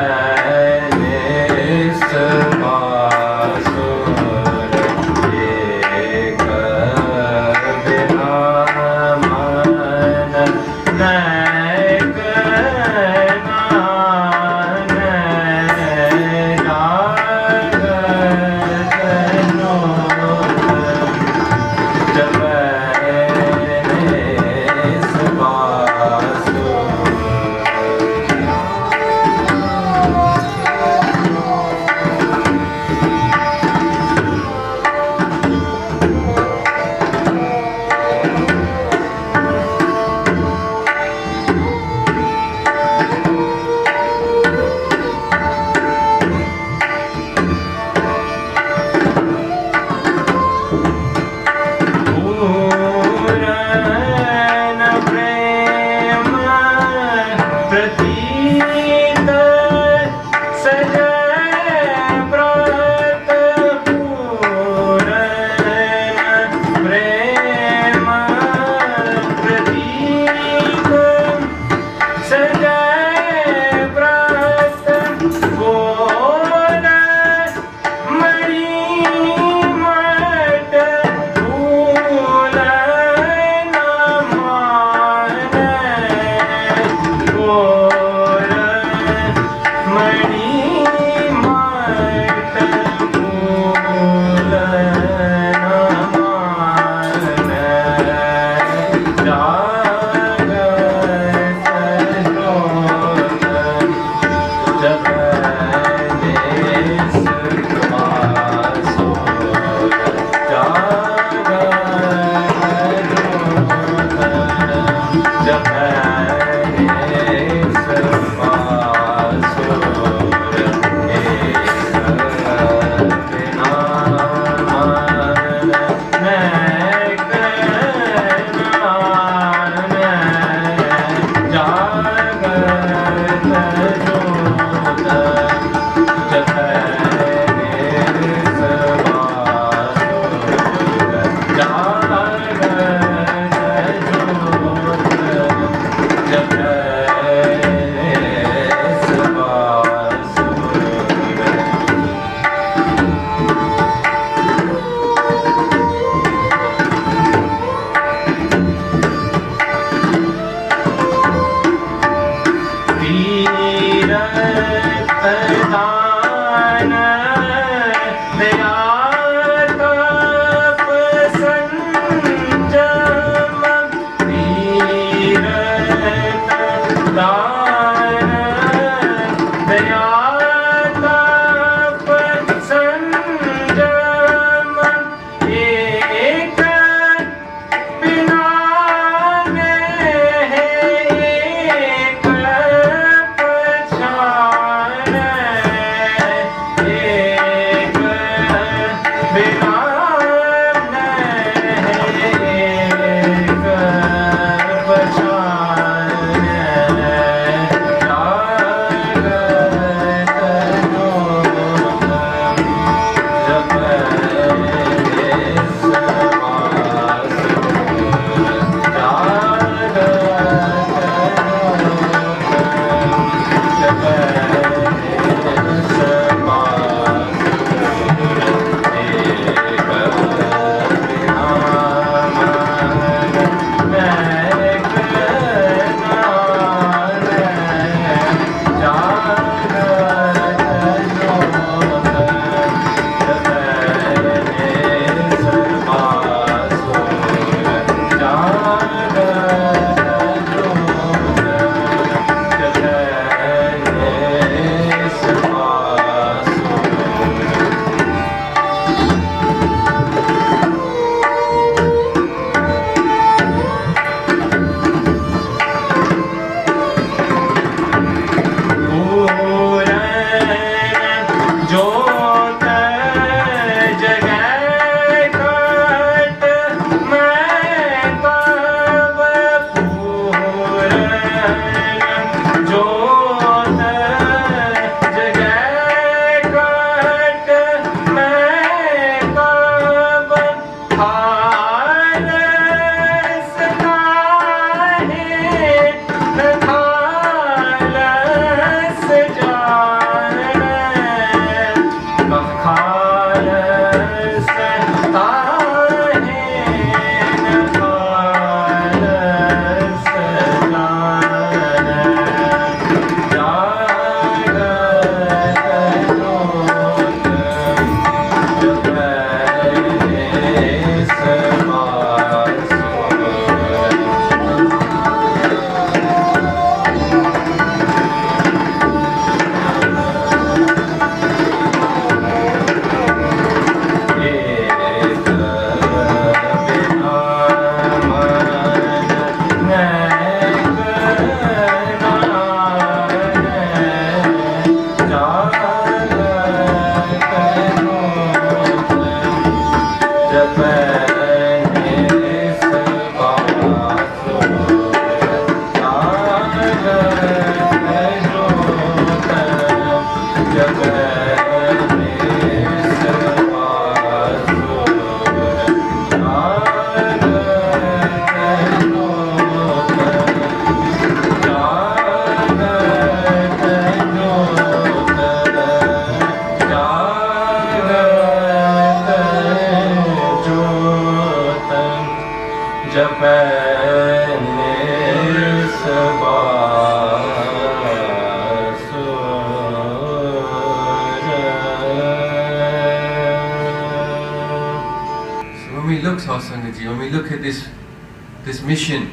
S2: When we look at this mission,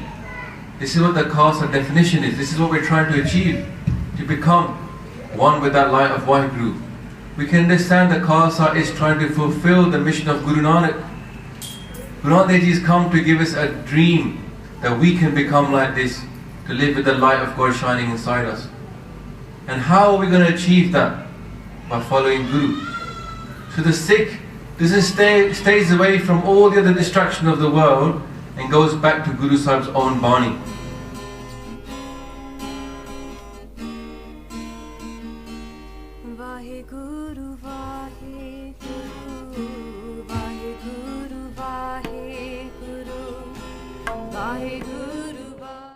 S2: this is what the Khalsa definition is. This is what we're trying to achieve, to become one with that light of Waheguru. We can understand that Khalsa is trying to fulfill the mission of Guru Nanak. Guru Nanak Dev Ji has come to give us a dream that we can become like this, to live with the light of God shining inside us. And how are we going to achieve that? By following Guru. So the Sikh stays away from all the other distraction of the world and goes back to Guru Sahib's own Bani.
S1: Vaheguru, Vaheguru.